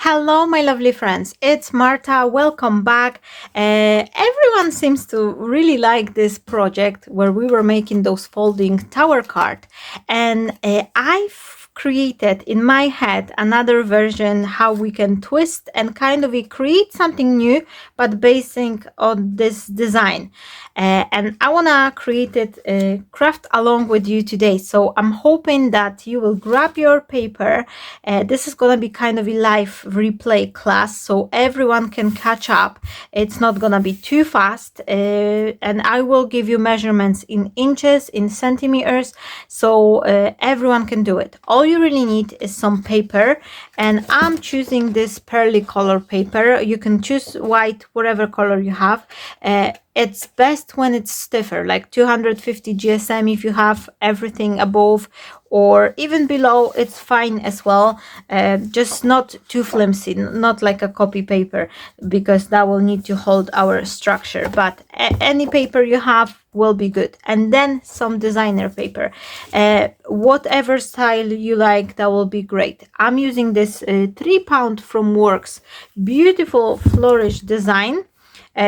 Hello, my lovely friends. It's Marta. Welcome back. Everyone seems to really like this project where we were making those folding tower card. And I've created in my head another version how we can twist and kind of create something new, but basing on this design. And I want to create it, craft along with you today. So I'm hoping that you will grab your paper. This is going to be kind of a live replay class, so everyone can catch up. It's not going to be too fast. And I will give you measurements in inches, in centimeters, so everyone can do it. All you really need is some paper, and I'm choosing this pearly color paper. You can choose white, whatever color you have. It's best when it's stiffer, like 250 GSM if you have everything above, or even below, it's fine as well. Just not too flimsy, not like a copy paper, because that will need to hold our structure. But any paper you have will be good. And then some designer paper. Whatever style you like, that will be great. I'm using this 3-pound from Works, beautiful flourish design.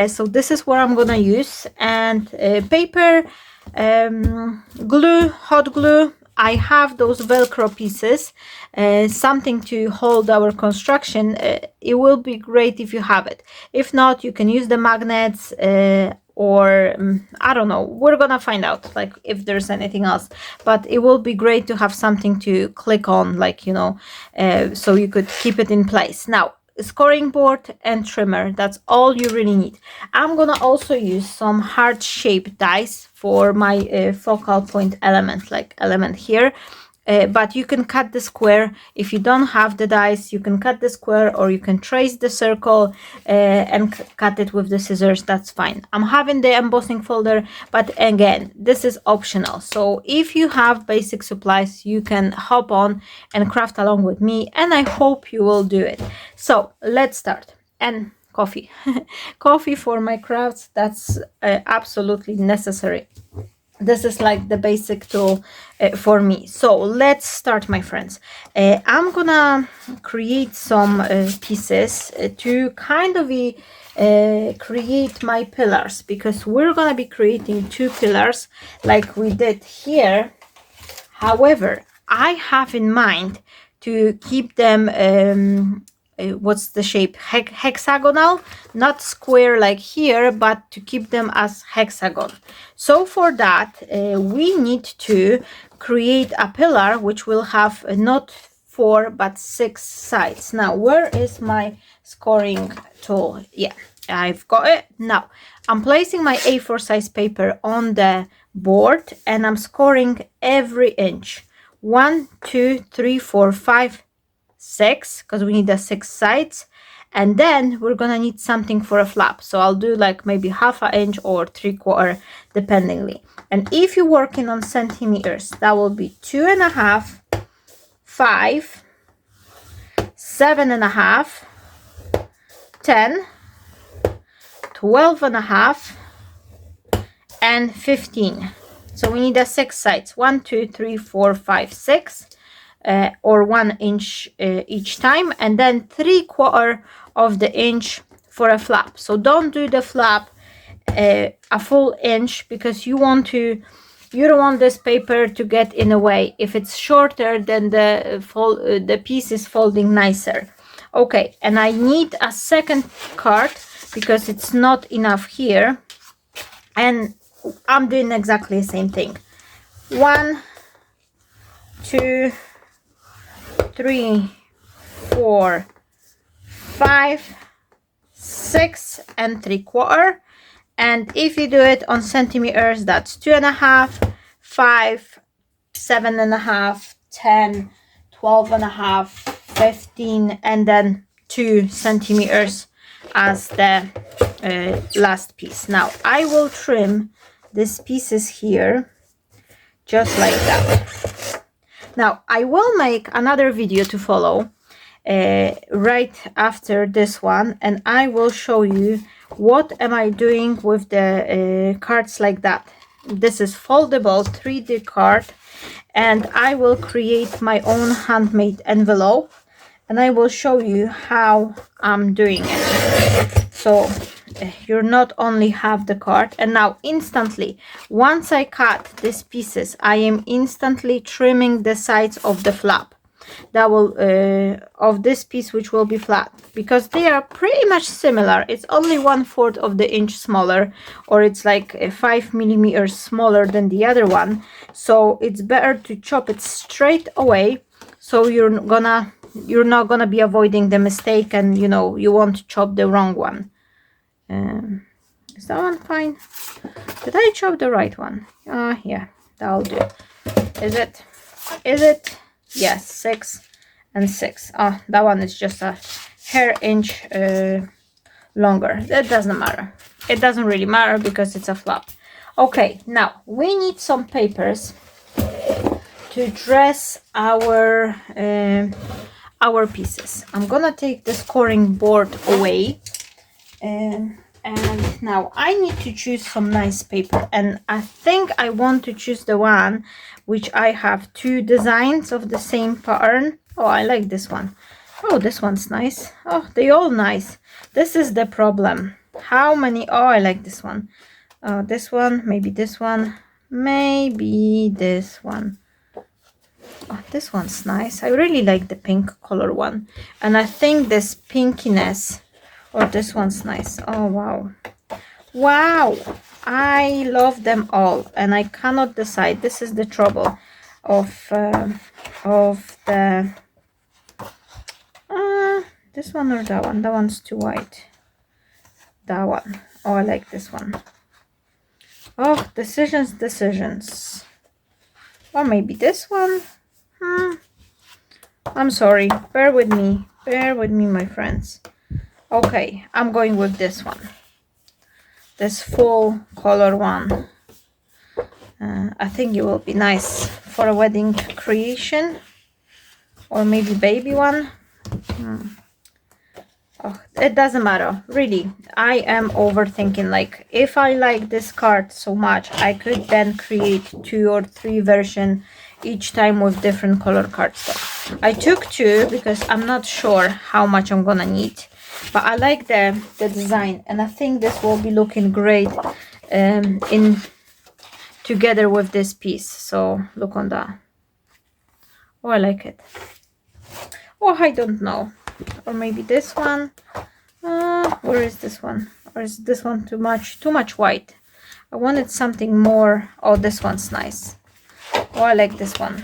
So this is what I'm gonna use, and paper, glue, hot glue. I have those Velcro pieces, something to hold our construction. It will be great if you have it. If not, you can use the magnets, or I don't know. We're gonna find out, like, if there's anything else. But it will be great to have something to click on, like, you know, so you could keep it in place. Now, scoring board and trimmer, that's all you really need. I'm gonna also use some heart shaped dies for my focal point element, like element here. But you can cut the square. If you don't have the dies, you can cut the square, or you can trace the circle and cut it with the scissors. That's fine. I'm having the embossing folder, but again, this is optional. So if you have basic supplies, you can hop on and craft along with me, and I hope you will do it. So let's start. And coffee. Coffee for my crafts, that's absolutely necessary. This is like the basic tool for me. So let's start, my friends. I'm gonna create some pieces to kind of create my pillars, because we're gonna be creating 2 pillars like we did here. However, I have in mind to keep them what's the shape, hexagonal, not square like here, but to keep them as hexagon. So for that, we need to create a pillar which will have not 4 but 6 sides. Now, where is my scoring tool? Yeah, I've got it. Now I'm placing my A4 size paper on the board, and I'm scoring every inch. 1, 2, 3, 4, 5, 6, because we need the 6 sides. And then we're gonna need something for a flap, so I'll do like maybe 1/2 inch or 3/4 dependingly. And if you're working on centimeters, that will be 2.5, 5, 7.5, 10, 12.5, and 15. So we need a 6 sides, 1, 2, 3, 4, 5, 6, or 1 inch each time, and then 3/4 of the inch for a flap. So don't do the flap a full inch, because you don't want this paper to get in the way. If it's shorter, then the piece is folding nicer. Okay, and I need a second card because it's not enough here, and I'm doing exactly the same thing. 1, 2, 3, 4, 5, 6, and 3/4. And if you do it on centimeters, that's 2.5, 5, 7.5, 10, 12.5, 15, and then 2 centimeters as the last piece. Now I will trim these pieces here just like that. Now I will make another video to follow right after this one, and I will show you what am I doing with the cards like that. This is foldable 3D card, and I will create my own handmade envelope and I will show you how I'm doing it. So you not only have the card, and now instantly, once I cut these pieces, I am instantly trimming the sides of the flap that will of this piece, which will be flat, because they are pretty much similar. It's only 1/4 of the inch smaller, or it's like 5 millimeters smaller than the other one. So it's better to chop it straight away, so you're not gonna be avoiding the mistake, and you know, you won't chop the wrong one. Is that one fine? Did I chop the right one? Yeah, that'll do. Is it? Yes, 6 and 6. Oh, that one is just a hair inch longer. That doesn't matter. It doesn't really matter because it's a flap. Okay, now we need some papers to dress our pieces. I'm gonna take the scoring board away, and now I need to choose some nice paper, and I think I want to choose the one which I have 2 designs of the same pattern. Oh, I like this one. Oh, this one's nice. Oh, they all nice. This is the problem. How many? Oh, I like this one. This one, maybe this one, maybe this one. Oh, this one's nice. I really like the pink color one, and I think this pinkiness, or this one's nice. Oh, wow. Wow, I love them all, and I cannot decide. This is the trouble of the this one or that one. That one's too white. That one. Oh, I like this one. Oh, decisions. Or maybe this one. I'm sorry. Bear with me, my friends. Okay, I'm going with this one. This full color one. I think it will be nice for a wedding creation, or maybe baby one. Oh, it doesn't matter, really. I am overthinking. Like, if I like this card so much, I could then create 2 or 3 versions each time with different color cardstock. I took 2 because I'm not sure how much I'm gonna need, but I like the design, and I think this will be looking great in together with this piece. So look on that. Oh, I like it. Oh, I don't know. Or maybe this one. Where is this one? Or is this one too much white? I wanted something more. Oh, this one's nice. Oh, I like this one.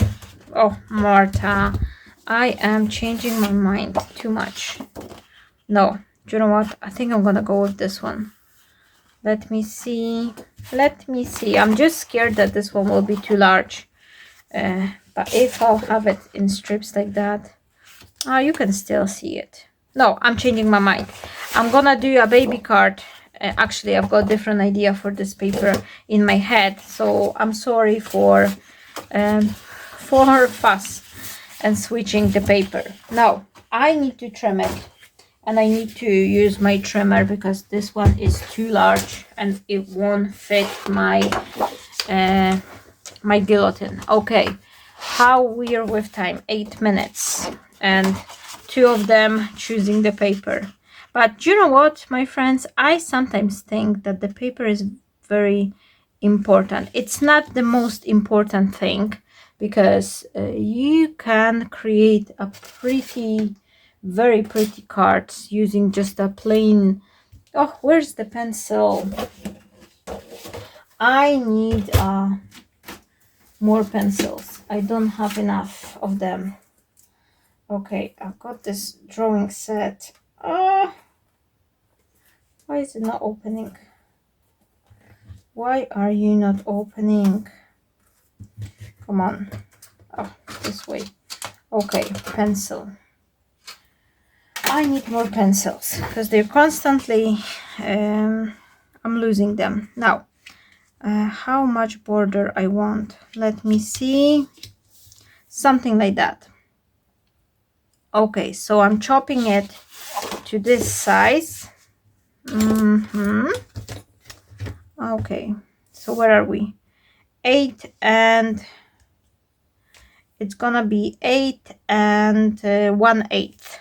Oh, Marta, I am changing my mind too much. No, do you know what? I think I'm gonna go with this one. Let me see. I'm just scared that this one will be too large. But if I'll have it in strips like that, you can still see it. No, I'm changing my mind. I'm gonna do a baby card. Actually, I've got a different idea for this paper in my head, so I'm sorry for fuss and switching the paper. Now I need to trim it, and I need to use my trimmer because this one is too large and it won't fit my my guillotine. Okay, how we're with time? 8 minutes, and 2 of them choosing the paper. But you know what, my friends, I sometimes think that the paper is very important. It's not the most important thing, because you can create a very pretty cards using just a plain. Oh, where's the pencil? I need more pencils. I don't have enough of them. Okay, I've got this drawing set. Why is it not opening? Why are you not opening? Come on. Oh, this way. Okay, pencil. I need more pencils because they're constantly I'm losing them. Now, how much border I want? Let me see. Something like that. Okay, so I'm chopping it to this size. Okay, so where are we? 8 and it's gonna be 8 and 1/8.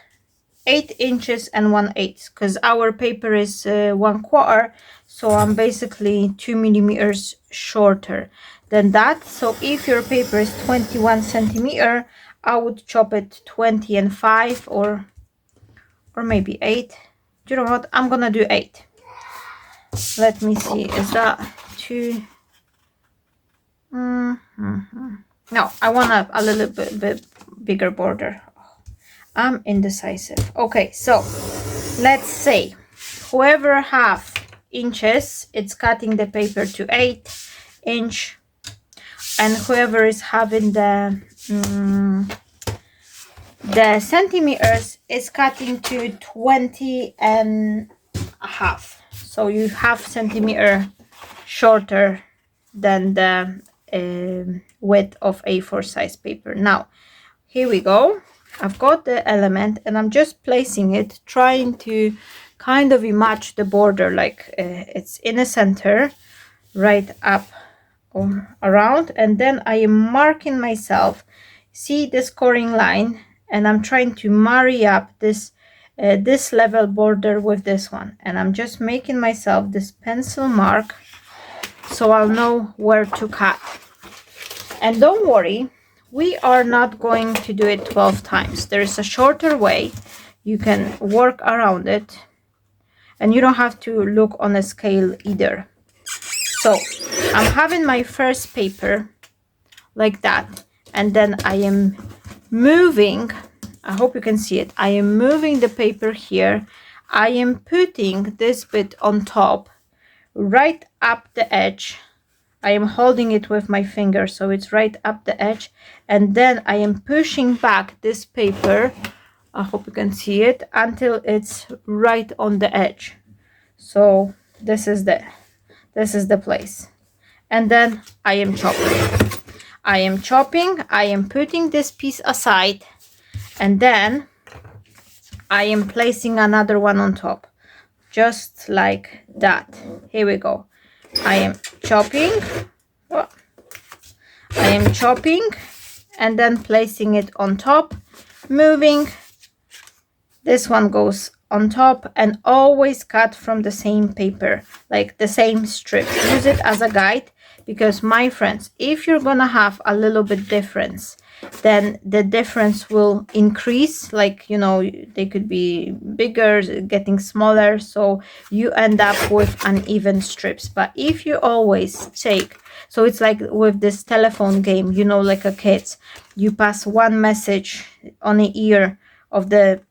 8 inches and 1/8, because our paper is 1/4, so I'm basically 2 millimeters shorter than that. So if your paper is 21 centimeter, I would chop it 20 and 5, or maybe 8. Do you know what? I'm gonna do 8. Let me see, is that too? No, I want a little bit bigger border. I'm indecisive. Okay, so let's say whoever half inches, it's cutting the paper to 8 inch, and whoever is having the centimeters is cutting to 20 and a half. So you half centimeter shorter than the width of A4 size paper. Now here we go. I've got the element and I'm just placing it, trying to kind of match the border, like it's in the center, right up or around, and then I am marking myself. See the scoring line, and I'm trying to marry up this this level border with this one, and I'm just making myself this pencil mark so I'll know where to cut. And don't worry, we are not going to do it 12 times. There is a shorter way. You can work around it, and you don't have to look on a scale either. So I'm having my first paper like that, and then I am moving, I hope you can see it, I am moving the paper here. I am putting this bit on top, right up the edge. I am holding it with my finger, so it's right up the edge, and then I am pushing back this paper, I hope you can see it, until it's right on the edge. So this is the place, and then I am chopping. I am putting this piece aside, and then I am placing another one on top, just like that. Here we go. I am chopping, and then placing it on top, moving. This one goes on top, and always cut from the same paper, like the same strip. Use it as a guide, because my friends, if you're gonna have a little bit difference, then the difference will increase. Like, you know, they could be bigger, getting smaller, so you end up with uneven strips. But if you always take, so it's like with this telephone game, you know, like a kids, you pass one message on the ear of the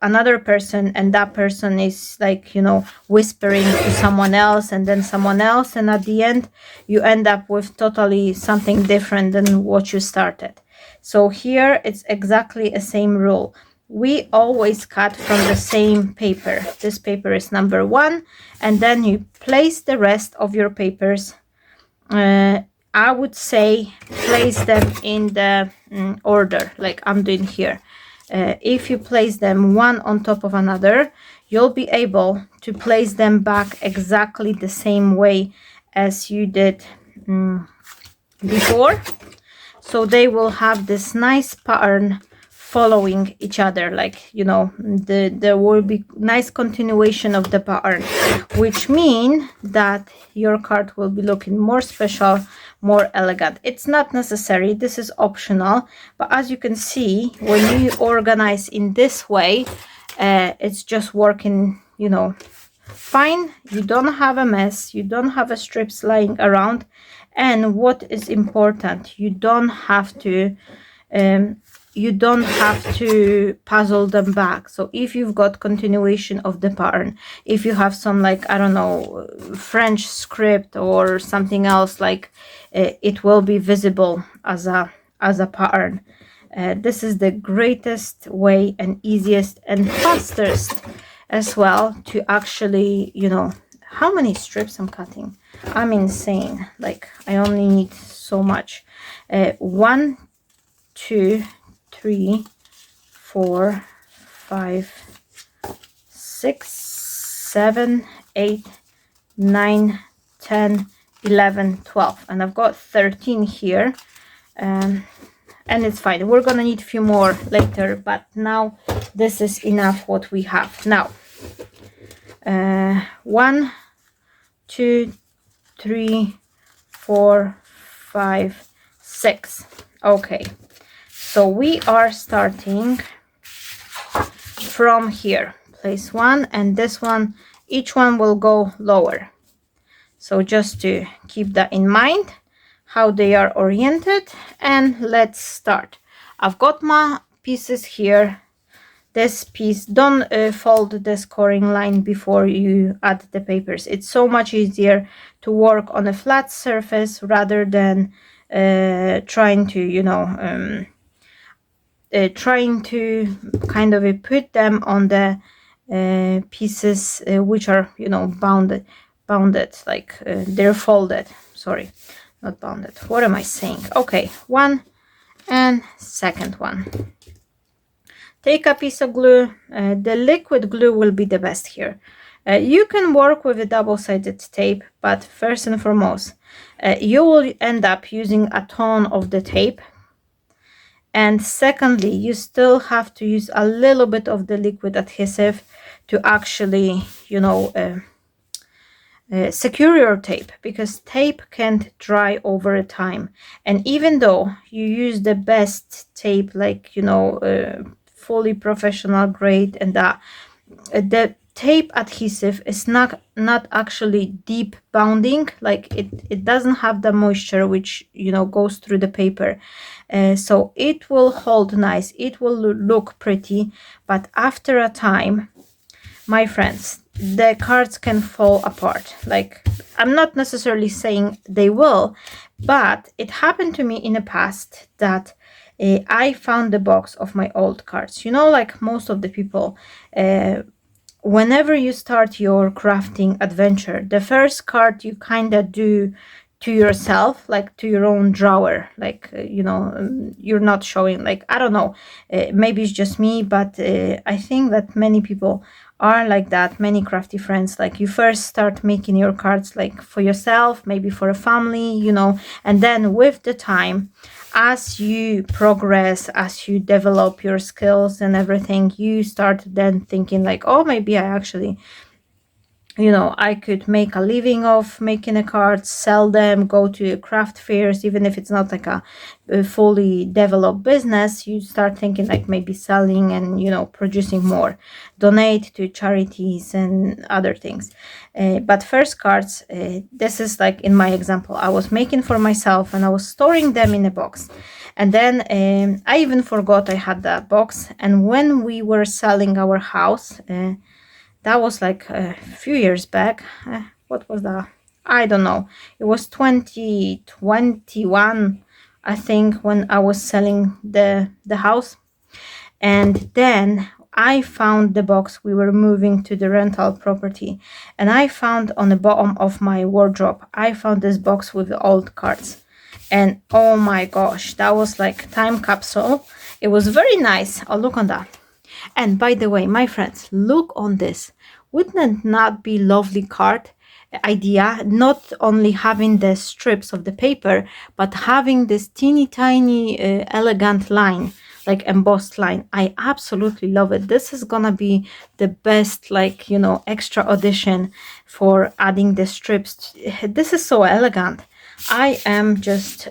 another person, and that person is, like, you know, whispering to someone else, and then someone else, and at the end you end up with totally something different than what you started. So here it's exactly the same rule. We always cut from the same paper. This paper is number 1, and then you place the rest of your papers. I would say place them in the order like I'm doing here. If you place them one on top of another, you'll be able to place them back exactly the same way as you did before. So they will have this nice pattern following each other, like, you know, there will be nice continuation of the pattern, which mean that your card will be looking more special, more elegant. It's not necessary, this is optional, but as you can see, when you organize in this way, it's just working, you know, fine. You don't have a mess, you don't have a strips lying around, and what is important, you don't have to puzzle them back. So if you've got continuation of the pattern, if you have some, like, I don't know, French script or something else, like it will be visible as a pattern. This is the greatest way and easiest and fastest as well to actually, you know, how many strips I'm cutting. I'm insane. Like, I only need so much. 1, 2, 3, 4, 5, 6, 7, 8, 9, 10, 11, 12, and I've got 13 here. and it's fine. We're gonna need a few more later, but now this is enough what we have. Now 1, 2, 3, 4, 5, 6. Okay, so we are starting from here. Place one, and this one, each one will go lower. So just to keep that in mind, how they are oriented, and let's start. I've got my pieces here. This piece, don't fold the scoring line before you add the papers. It's so much easier to work on a flat surface rather than trying to, you know, trying to kind of put them on the pieces which are, you know, bounded, like they're folded. Sorry, not bounded. What am I saying? Okay, one and second one. Take a piece of glue. The liquid glue will be the best here. You can work with a double-sided tape, but first and foremost, you will end up using a ton of the tape. And secondly, you still have to use a little bit of the liquid adhesive to actually, you know, secure your tape, because tape can't dry over time. And even though you use the best tape, like, you know, fully professional grade, and that the tape adhesive is not actually deep bounding, like it doesn't have the moisture which, you know, goes through the paper, so it will hold nice, it will look pretty, but after a time, my friends, the cards can fall apart. Like, I'm not necessarily saying they will, but it happened to me in the past that I found the box of my old cards. You know, like most of the people, whenever you start your crafting adventure, the first card you kind of do to yourself, like to your own drawer, like, you know, you're not showing, like, I don't know, maybe it's just me, but I think that many people are like that, many crafty friends. Like, you first start making your cards like for yourself, maybe for a family, you know, and then with the time, as you progress, as you develop your skills and everything, you start then thinking like, oh, maybe I actually, you know, I could make a living of making the cards, sell them, go to craft fairs, even if it's not like a fully developed business. You start thinking like maybe selling and, you know, producing more, donate to charities and other things. But first cards, this is like in my example, I was making for myself and I was storing them in a box. And then I even forgot I had that box. And when we were selling our house, that was like a few years back. What was that? I don't know. It was 2021, I think, when I was selling the house. And then I found the box. We were moving to the rental property. And I found on the bottom of my wardrobe, I found this box with the old cards. And oh my gosh, that was like time capsule. It was very nice. Oh, look on that. And by the way, my friends, look on this. Wouldn't it not be lovely card idea? Not only having the strips of the paper, but having this teeny tiny elegant line, like embossed line. I absolutely love it. This is gonna be the best, like, you know, extra addition for adding the strips. This is so elegant. I am just,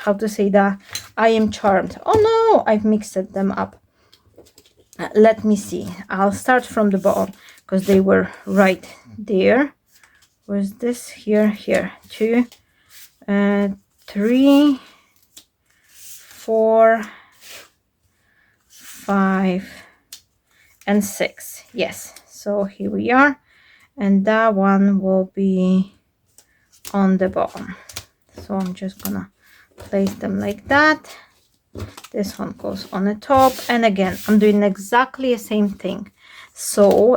how to say that? I am charmed. Oh no, I've mixed them up. Let me see. I'll start from the bottom because they were right there. Was this here? 2, 3, 4, 5, and 6. Yes. So here we are, and that one will be on the bottom. So I'm just gonna place them like that. This one goes on the top, and again I'm doing exactly the same thing. So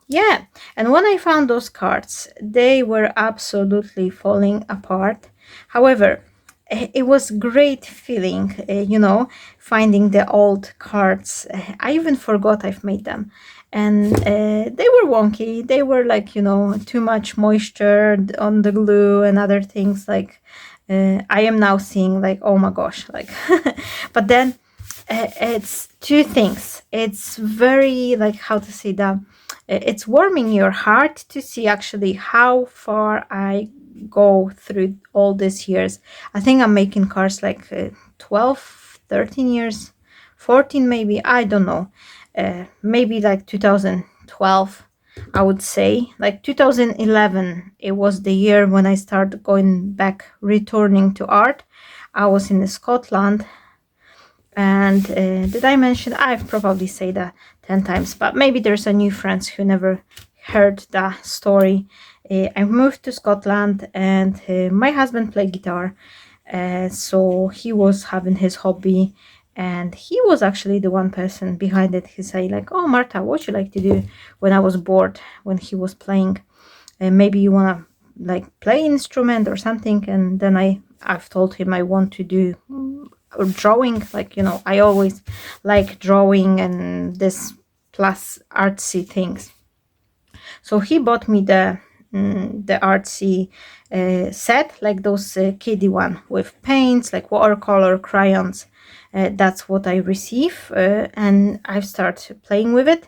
yeah, and when I found those cards, they were absolutely falling apart. However, it was great feeling, you know, finding the old cards. I even forgot I've made them, and they were wonky. They were like, you know, too much moisture on the glue and other things, like I am now seeing like, oh my gosh, like, but then it's two things. It's very, like, how to say that, it's warming your heart to see actually how far I go through all these years. I think I'm making cards like 12, 13 years, 14 maybe, I don't know. Maybe like 2012, I would say. Like 2011, it was the year when I started going back, returning to art. I was in Scotland, and did I mention, I've probably said that 10 times, but maybe there's a new friends who never heard that story. I moved to Scotland, and my husband played guitar, so he was having his hobby, and he was actually the one person behind it. He said like, oh Marta, what you like to do when I was bored, when he was playing, and maybe you want to like play instrument or something. And then I've told him I want to do drawing, like, you know, I always like drawing and this plus artsy things. So he bought me the artsy set, like those kiddie one with paints, like watercolor, crayons. That's what I receive, and I've started playing with it.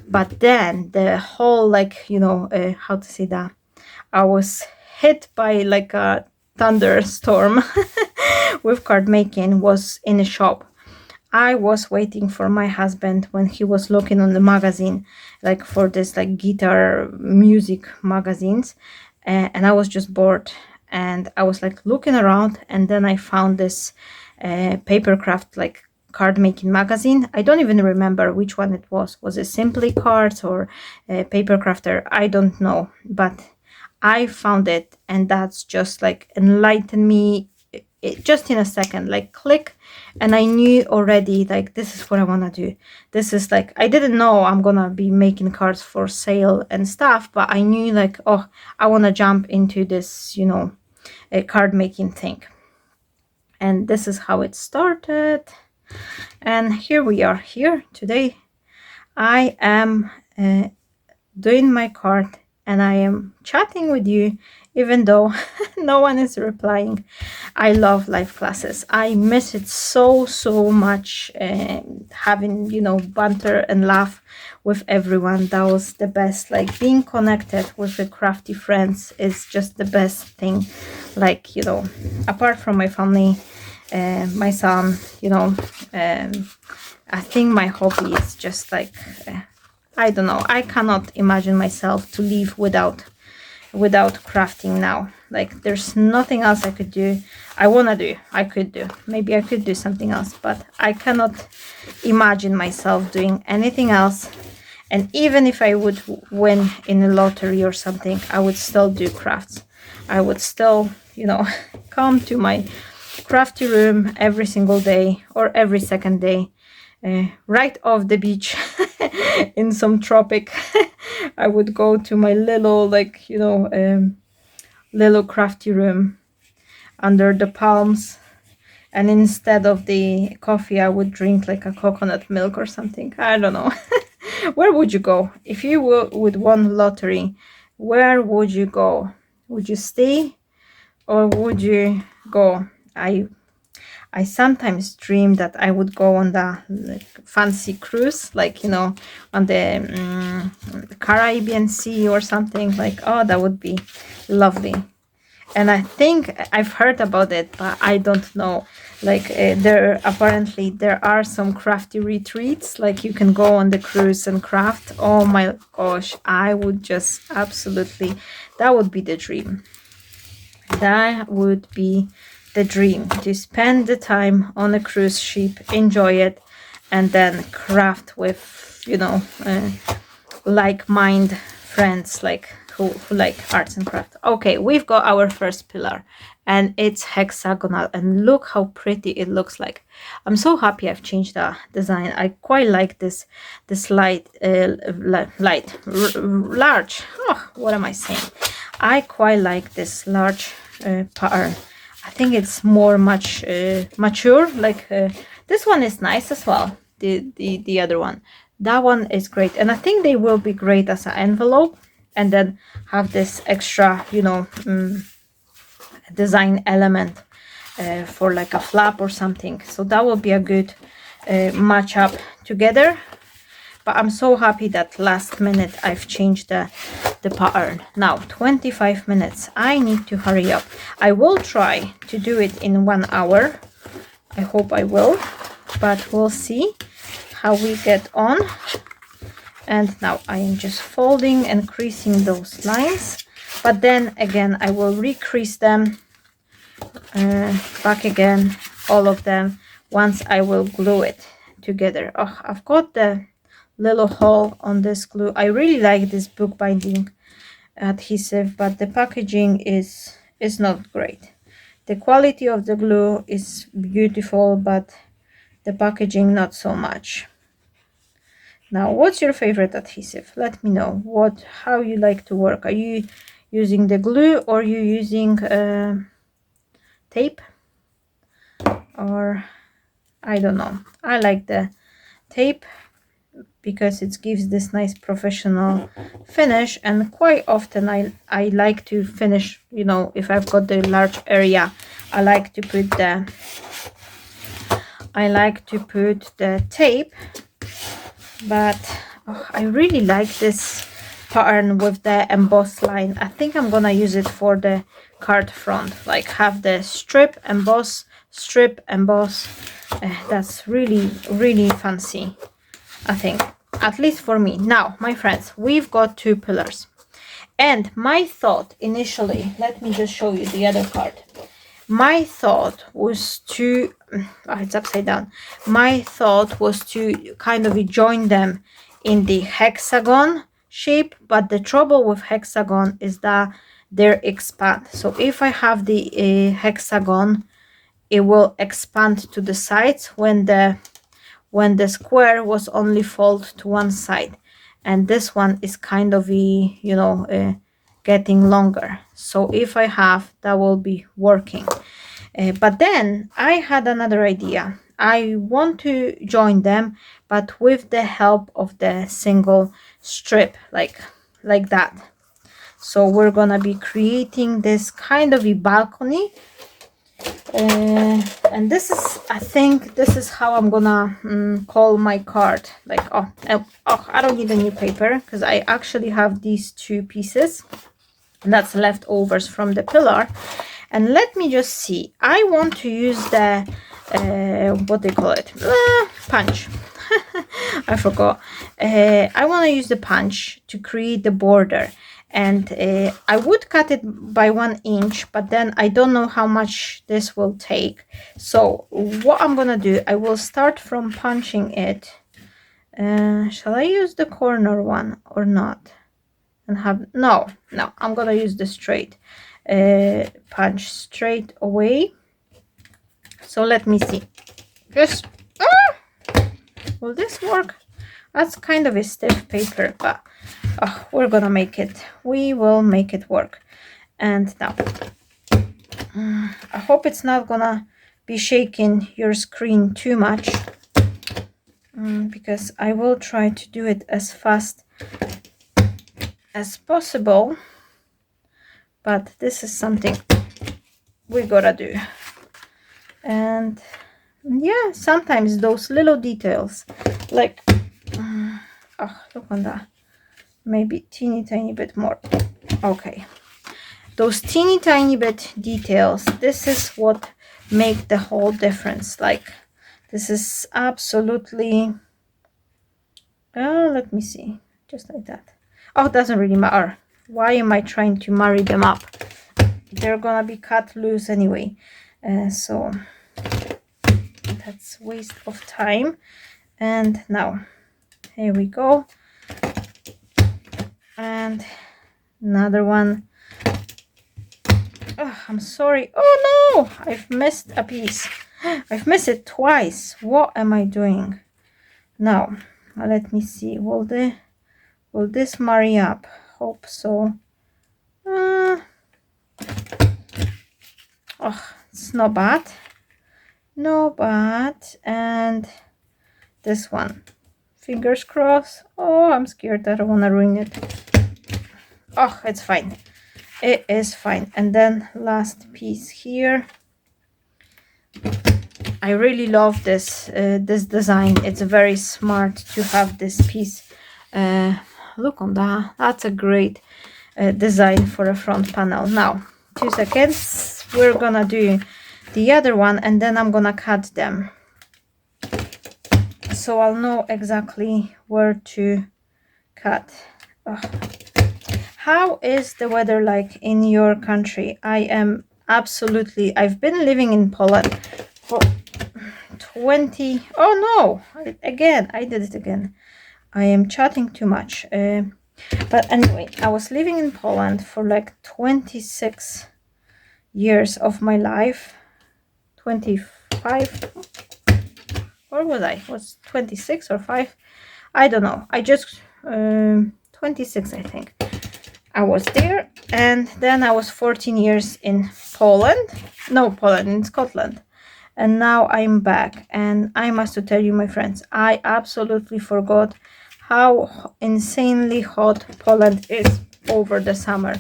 But then the whole, like, you know, how to say that, I was hit by like a thunderstorm with card making. Was in a shop. I was waiting for my husband when he was looking on the magazine, like for this like guitar music magazines, and I was just bored, and I was like looking around, and then I found this papercraft like card making magazine. I don't even remember which one it was. Was it Simply Cards or Paper Crafter? I don't know, but I found it, and that's just like enlightened me. It just in a second, like click, and I knew already like this is what I want to do. This is like, I didn't know I'm gonna be making cards for sale and stuff, but I knew like, oh, I want to jump into this, you know, a card making thing. And this is how it started, and here we are here today. I am doing my card, and I am chatting with you, even though no one is replying. I love live classes. I miss it so much, having, you know, banter and laugh with everyone. That was the best. Like being connected with the crafty friends is just the best thing. Like, you know, apart from my family, my son, you know, I think my hobby is just like, I don't know. I cannot imagine myself to live without crafting now. Like there's nothing else I could do. I want to do. I could do. Maybe I could do something else, but I cannot imagine myself doing anything else. And even if I would win in a lottery or something, I would still do crafts. I would still, you know, come to my crafty room every single day or every second day, right off the beach in some tropic. I would go to my little, like, you know, little crafty room under the palms, and instead of the coffee I would drink like a coconut milk or something. I don't know. Where would you go if you would won lottery? Where would you go? Would you stay or would you go? I sometimes dream that I would go on the like, fancy cruise, like, you know, on the Caribbean Sea or something. Like, oh, that would be lovely. And I think I've heard about it, but I don't know. Like apparently there are some crafty retreats, like you can go on the cruise and craft. Oh my gosh, I would just absolutely, that would be the dream. That would be the dream, to spend the time on a cruise ship, enjoy it, and then craft with, you know, like-minded friends, like who like arts and craft. Okay, we've got our first pillar, and it's hexagonal, and look how pretty it looks like. I'm so happy I've changed the design. I quite like this large. Oh, what am I saying? I quite like this large pattern. I think it's more mature. Like this one is nice as well. The other one, that one is great, and I think they will be great as an envelope, and then have this extra, you know, design element for like a flap or something. So that will be a good match-up together. But I'm so happy that last minute I've changed the pattern. Now 25 minutes. I need to hurry up. I will try to do it in 1 hour. I hope I will, but we'll see how we get on. And now I am just folding and creasing those lines, but then again I will recrease them back again, all of them, once I will glue it together. Oh, I've got the little hole on this glue. I really like this bookbinding adhesive, but the packaging is not great. The quality of the glue is beautiful, but the packaging not so much. Now, what's your favorite adhesive? Let me know how you like to work. Are you using the glue, or you using tape, or I don't know. I like the tape because it gives this nice professional finish, and quite often I like to finish, you know, if I've got the large area, I like to put the tape. But I really like this pattern with the embossed line. I think I'm gonna use it for the card front, like have the strip, emboss, strip, emboss. That's really fancy, I think, at least for me. Now, my friends, we've got 2 pillars, and my thought initially, let me just show you the other card. My thought was to, it's upside down. My thought was to kind of join them in the hexagon shape, but the trouble with hexagon is that they expand. So if I have the hexagon, it will expand to the sides when the square was only fold to one side, and this one is kind of getting longer. So if I have, that will be working. But then I had another idea. I want to join them, but with the help of the single strip, like that. So we're gonna be creating this kind of a balcony, and this is, I think this is how I'm gonna call my card. Like, I don't need a new paper because I actually have these 2 pieces, and that's leftovers from the pillar. And let me just see, I want to use the what they call it, punch. I forgot. I want to use the punch to create the border, and I would cut it by 1 inch, but then I don't know how much this will take. So what I'm gonna do, I will start from punching it. Shall I use the corner one or not? And have no, I'm gonna use the straight punch straight away. So let me see. Just will this work? That's kind of a stiff paper, but we're gonna make it. We will make it work. And now I hope it's not gonna be shaking your screen too much, because I will try to do it as fast as possible, but this is something we gotta do. And yeah, sometimes those little details, like look on that, maybe teeny tiny bit more. Okay, those teeny tiny bit details, this is what make the whole difference. Like, this is absolutely let me see, just like that. It doesn't really matter. Why am I trying to marry them up? They're gonna be cut loose anyway, so that's waste of time. And now here we go, and another one. I'm sorry. Oh no, I've missed a piece. I've missed it twice. What am I doing now? Let me see, will this marry up? Hope so. It's not bad, and this one, fingers crossed. I'm scared, I don't want to ruin it. It's fine. It is fine. And then last piece here. I really love this this design. It's very smart to have this piece. Look on that. That's a great design for a front panel. Now, 2 seconds. We're gonna do the other one, and then I'm gonna cut them, so I'll know exactly where to cut. Ugh. How is the weather like in your country? I've been living in Poland for 20, oh no, I did it again. I am chatting too much. But anyway, I was living in Poland for like 26 years of my life. 25, or was 26 or 5? I don't know. I just 26, I think. I was there, and then I was 14 years in Poland. No, Poland, in Scotland. And now I'm back, and I must tell you, my friends, I absolutely forgot how insanely hot Poland is over the summer.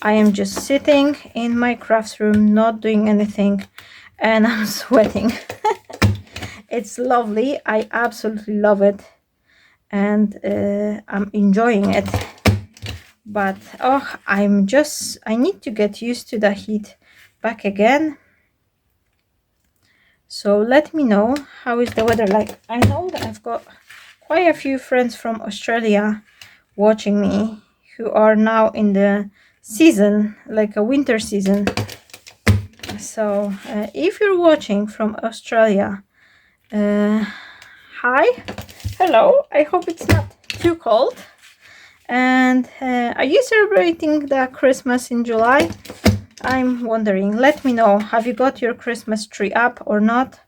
I am just sitting in my crafts room, not doing anything, and I'm sweating. It's lovely. I absolutely love it, and I'm enjoying it. But oh, I need to get used to the heat back again. So let me know, how is the weather like. I know that I've got quite a few friends from Australia watching me who are now in the season, like a winter season. So if you're watching from Australia, hi, hello, I hope it's not too cold. And are you celebrating the Christmas in July? I'm wondering. Let me know. Have you got your Christmas tree up or not?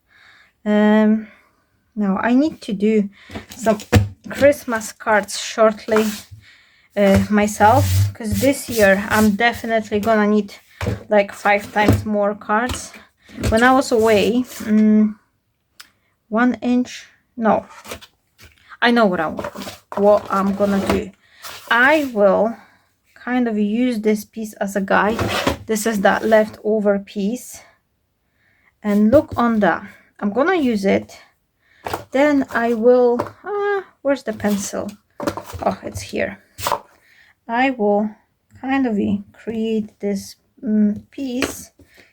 Now I need to do some Christmas cards shortly myself, because this year I'm definitely gonna need like 5 times more cards. When I was away, 1 inch. No, I know what I'm gonna do. I will kind of use this piece as a guide. This is that leftover piece, and look on that. I'm gonna use it. Then I will where's the pencil? Oh, it's here. I will kind of create this piece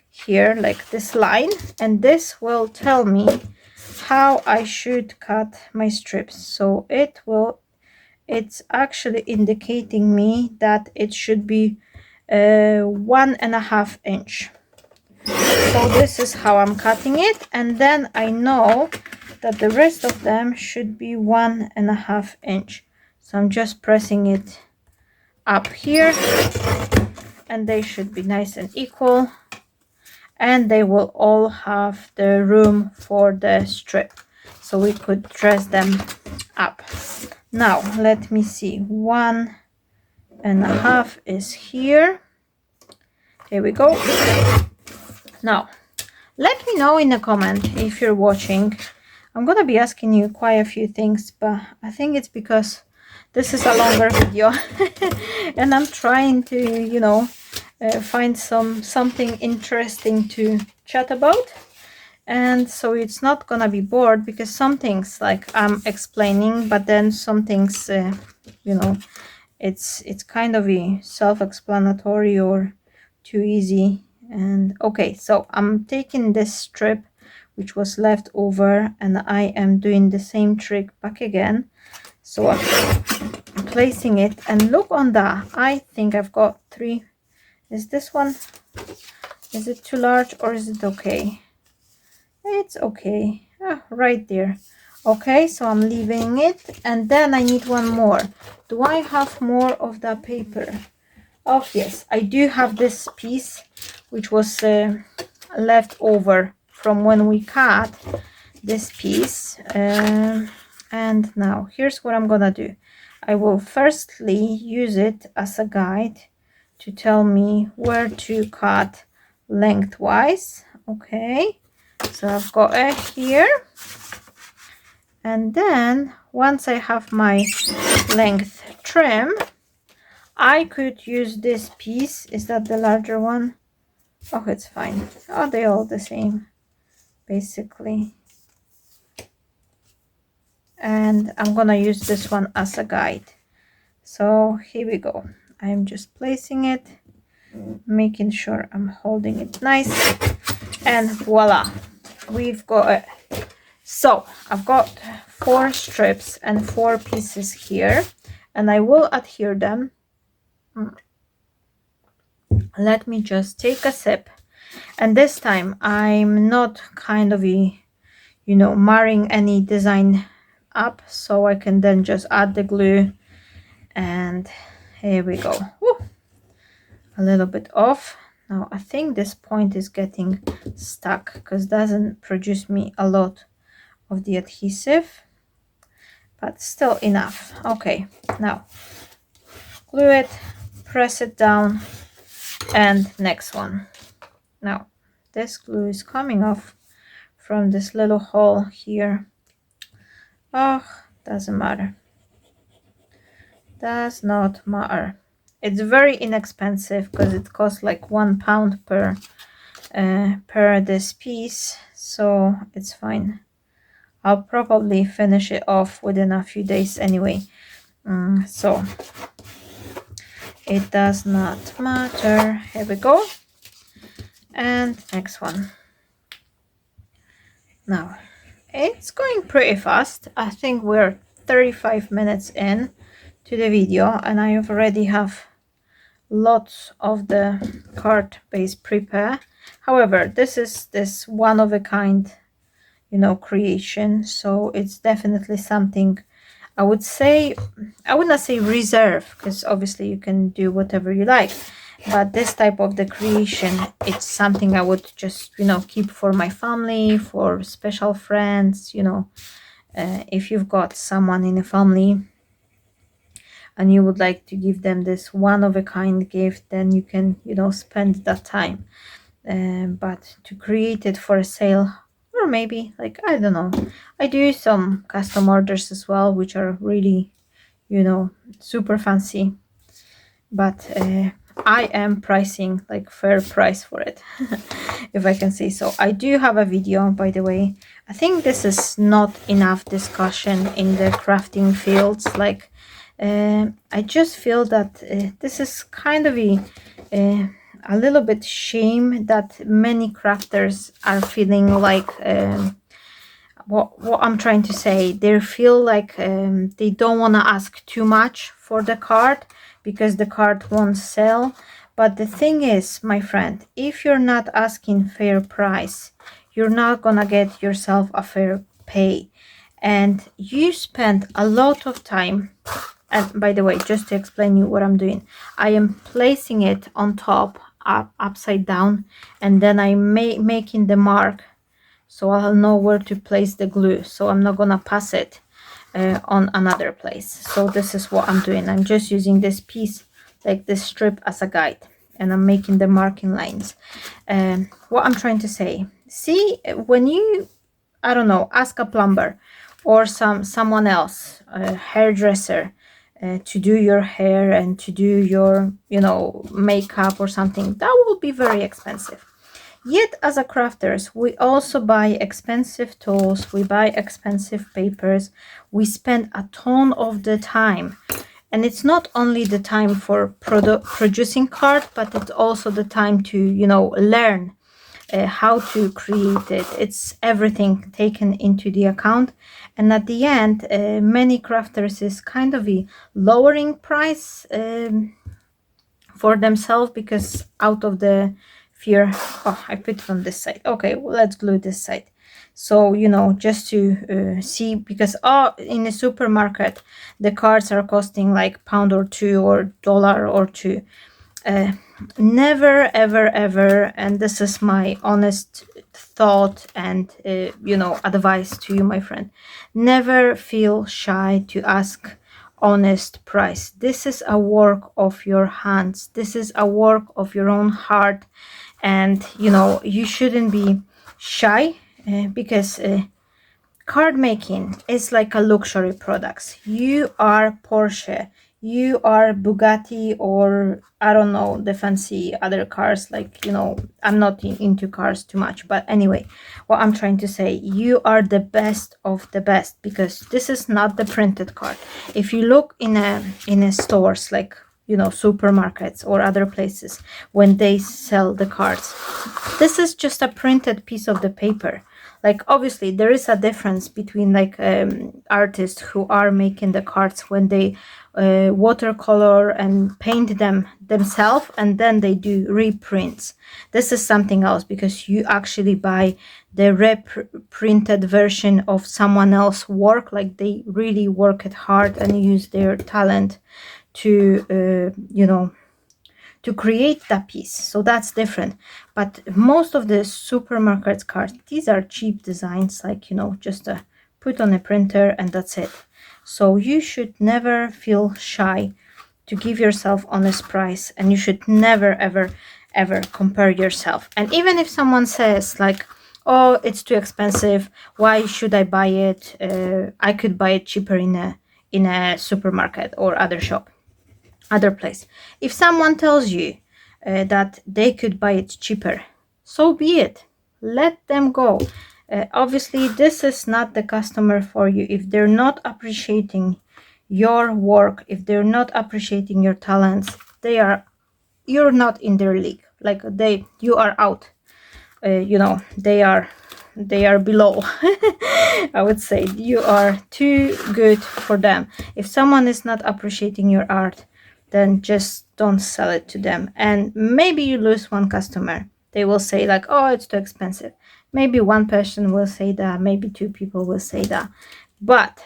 here, like this line, and this will tell me how I should cut my strips. So it's actually indicating me that it should be 1.5 inch. So this is how I'm cutting it, and then I know that the rest of them should be 1.5 inch. So I'm just pressing it up here, and they should be nice and equal, and they will all have the room for the strip, so we could dress them up. Now let me see, 1.5 is here. Here we go. Now let me know in the comment if you're watching. I'm gonna be asking you quite a few things, but I think it's because this is a longer video and I'm trying to find something interesting to chat about, and so it's not gonna be bored, because some things like I'm explaining, but then some things it's kind of self-explanatory or too easy. And okay, so I'm taking this strip which was left over, and I am doing the same trick back again. So I'm placing it, and look on that. I think I've got 3. Is this one, is it too large, or is it okay? It's okay. Right there. Okay, so I'm leaving it, and then I need one more. Do I have more of that paper? Oh yes, I do have this piece which was left over from when we cut this piece. And now here's what I'm gonna do. I will firstly use it as a guide to tell me where to cut lengthwise. Okay, so I've got it here, and then once I have my length trim, I could use this piece. Is that the larger one? Oh, it's fine. Oh, they're all the same, basically. And I'm gonna use this one as a guide. So here we go. I'm just placing it, making sure I'm holding it nice, and voila, we've got it. So I've got 4 strips and 4 pieces here, and I will adhere them. Let me just take a sip, and this time I'm not kind of marrying any design up, so I can then just add the glue. And here we go. Woo! A little bit off. Now I think this point is getting stuck because it doesn't produce me a lot of the adhesive, but still enough. Okay, now glue it, press it down, and next one. Now this glue is coming off from this little hole here. Oh, doesn't matter. Does not matter. It's very inexpensive because it costs like £1 per this piece, so it's fine. I'll probably finish it off within a few days anyway, so it does not matter. Here we go, and next one. Now it's going pretty fast. I think we're 35 minutes in to the video, and I already have lots of the card base prepare. However, this is this one of a kind creation, so it's definitely something I would say, I would not say reserve, because obviously you can do whatever you like, but this type of the creation, it's something I would just keep for my family, for special friends. If you've got someone in a family and you would like to give them this one of a kind gift, then you can spend that time. But to create it for a sale, or maybe like, I don't know, I do some custom orders as well, which are really super fancy, but I am pricing like fair price for it, if I can say so. I do have a video, by the way. I think this is not enough discussion in the crafting fields. Like I just feel that this is kind of a little bit shame that many crafters are feeling like what I'm trying to say. They feel like they don't want to ask too much for the card because the card won't sell. But the thing is, my friend, if you're not asking fair price, you're not gonna get yourself a fair pay. And you spend a lot of time. And by the way, just to explain you what I'm doing, I am placing it on top, upside down, and then I'm making the mark so I'll know where to place the glue, so I'm not gonna pass it on another place. So this is what I'm doing. I'm just using this piece, like this strip, as a guide, and I'm making the marking lines. What I'm trying to say, see, when you, I don't know, ask a plumber or someone else, a hairdresser, to do your hair and to do your makeup or something, that will be very expensive. Yet as a crafters, we also buy expensive tools, we buy expensive papers, we spend a ton of the time. And it's not only the time for producing card, but it's also the time to learn how to create it. It's everything taken into the account, and at the end many crafters is kind of a lowering price for themselves, because out of the fear. Oh, I put it on this side. Okay, well, let's glue this side. So just to see, because in the supermarket the cards are costing like £1 or £2 or $1 or $2. Never ever, and this is my honest thought and advice to you, my friend, never feel shy to ask honest price. This is a work of your hands, this is a work of your own heart, and you shouldn't be shy, because card making is like a luxury products. You are Porsche, you are Bugatti, or I don't know, the fancy other cars, like, you know, I'm not into cars too much, but anyway, what I'm trying to say, you are the best of the best, because this is not the printed card. If you look in a stores, like, you know, supermarkets or other places, when they sell the cards, this is just a printed piece of the paper. Like, obviously there is a difference between, like, artists who are making the cards when they watercolor and paint them themselves, and then they do reprints. This is something else, because you actually buy the reprinted version of someone else's work, like they really work it hard and use their talent to you know, to create that piece. So that's different. But most of the supermarket cards, these are cheap designs, like, you know, just put on a printer and that's it. So you should never feel shy to give yourself honest price, and you should never ever compare yourself. And even if someone says, like, oh, it's too expensive, why should I buy it? I could buy it cheaper in a supermarket or other shop, other place. If someone tells you that they could buy it cheaper, so be it. Let them go. Obviously, this is not the customer for you. If they're not appreciating your work, if they're not appreciating your talents, you're not in their league. Like, you are out. You know, they are below. I would say you are too good for them. If someone is not appreciating your art, then just don't sell it to them. And maybe you lose one customer. They will say, like, oh, it's too expensive. Maybe one person will say that, maybe two people will say that. But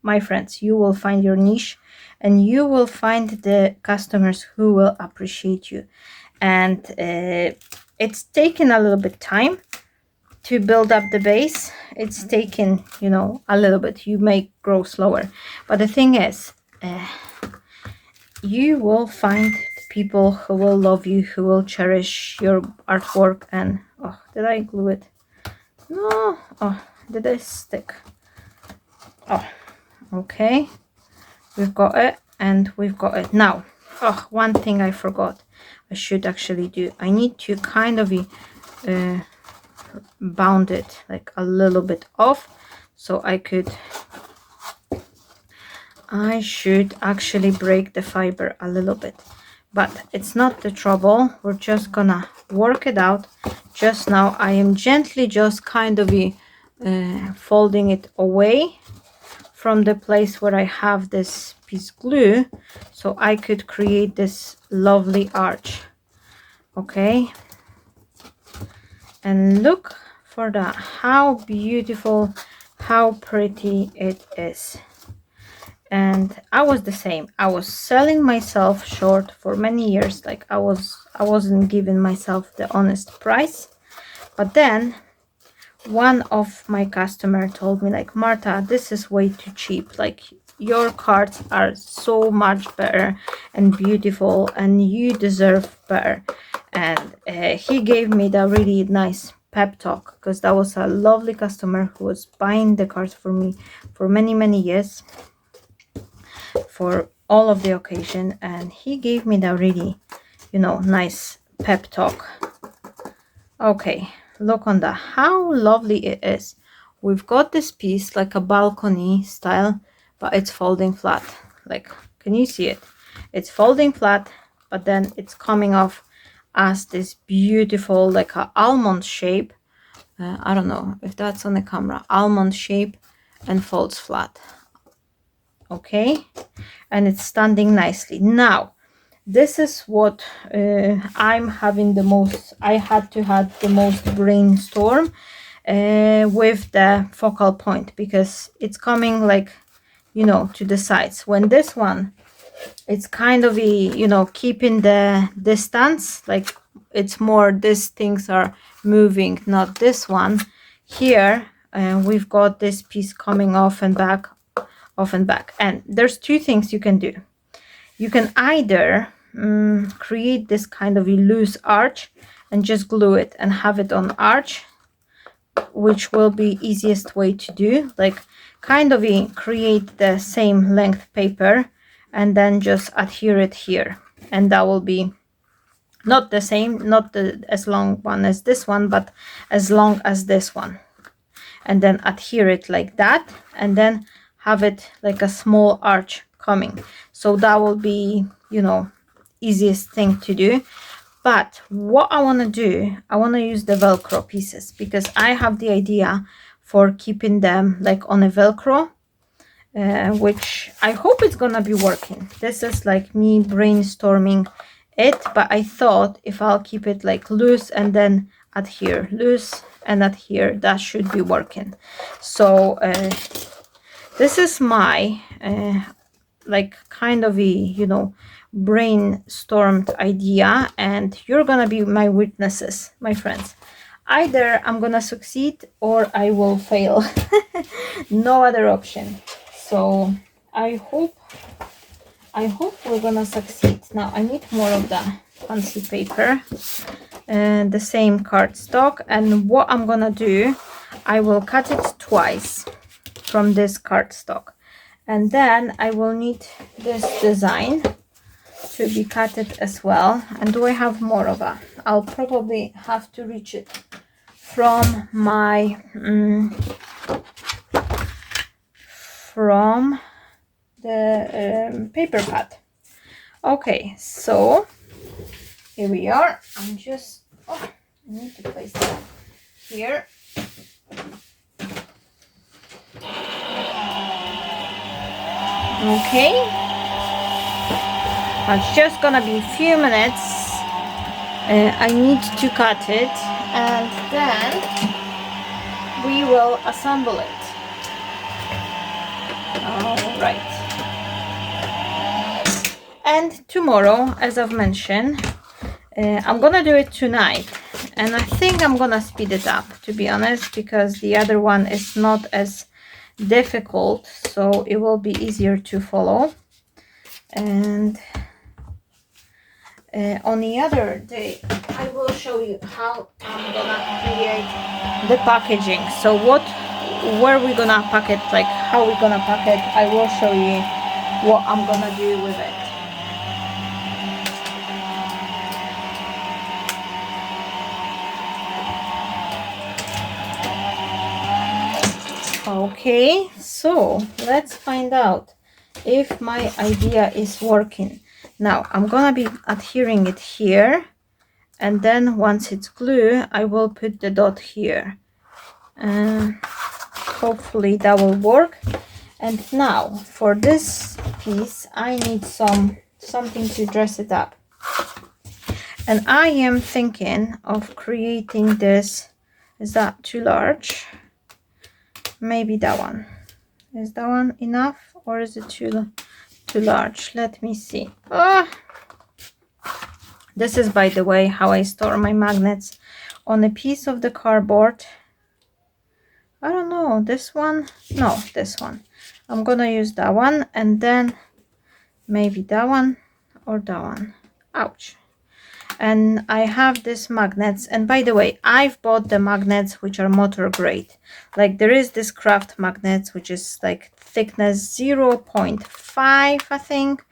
my friends, you will find your niche, and you will find the customers who will appreciate you. And it's taken a little bit time to build up the base. It's taken, you know, a little bit. You may grow slower, but the thing is, you will find people who will love you, who will cherish your artwork. And oh, did I glue it? No. Oh, did I stick? Oh, okay, we've got it, and we've got it now. Oh, one thing I forgot I should actually do. I need to kind of bound it like a little bit off, so I should actually break the fiber a little bit, but it's not the trouble. We're just gonna work it out. Just now I am gently just kind of folding it away from the place where I have this piece glue, so I could create this lovely arch. Okay, and look for that, how beautiful, how pretty it is. And I was the same. I was selling myself short for many years. Like, I wasn't giving myself the honest price. But then one of my customer told me, like, Marta, this is way too cheap. Like, your cards are so much better and beautiful, and you deserve better. And he gave me the really nice pep talk, because that was a lovely customer who was buying the cards for me for many years, for all of the occasion. And he gave me the really, you know, nice pep talk. Okay, look on that, how lovely it is. We've got this piece like a balcony style, but it's folding flat. Like, can you see it? It's folding flat, but then it's coming off as this beautiful, like a almond shape. I don't know if that's on the camera. Almond shape, and folds flat. Okay, and it's standing nicely. Now, this is what I'm having the most, I had to have the most brainstorm with the focal point, because it's coming, like, you know, to the sides. When this one, it's kind of you know, keeping the distance, like, it's more, these things are moving, not this one. Here we've got this piece coming off and back, off and back. And there's two things you can do. You can either create this kind of a loose arch and just glue it and have it on arch, which will be easiest way to do, like kind of create the same length paper and then just adhere it here, and that will be not the same, not as long one as this one, but as long as this one, and then adhere it like that, and then have it like a small arch coming. So that will be, you know, easiest thing to do. But what I want to do, I want to use the Velcro pieces, because I have the idea for keeping them like on a Velcro, which I hope it's gonna be working. This is like me brainstorming it, but I thought if I'll keep it like loose and then adhere, loose and adhere, that should be working. So this is my like kind of a, you know, brainstormed idea, and you're gonna be my witnesses, my friends. Either I'm gonna succeed or I will fail. No other option. So I hope we're gonna succeed. Now I need more of the fancy paper and the same cardstock, and what I'm gonna do, I will cut it twice from this cardstock, and then I will need this design to be cutted as well. And do I have more of that? I'll probably have to reach it from my from the paper pad. Okay, so here we are. I'm just, oh, I need to place that here. Okay, it's just gonna be a few minutes. I need to cut it, and then we will assemble it. All right. And tomorrow, as I've mentioned, I'm gonna do it tonight, and I think I'm gonna speed it up, to be honest, because the other one is not as difficult, so it will be easier to follow. And on the other day I will show you how I'm gonna create the packaging. So where we're gonna pack it, like how we're gonna pack it, I will show you what I'm gonna do with it. Okay, so let's find out if my idea is working. Now I'm gonna be adhering it here, and then once it's glue, I will put the dot here. Hopefully that will work. And now for this piece, I need something to dress it up. And I am thinking of creating this. Is that too large? Maybe that one. Is that one enough, or is it too large? Let me see. This is, by the way, how I store my magnets, on a piece of the cardboard. I don't know, this one? No, this one. I'm gonna use that one, and then maybe that one or that one. Ouch. And I have these magnets, and by the way, I've bought the magnets which are motor grade. Like there is this craft magnets which is like thickness 0.5, I think,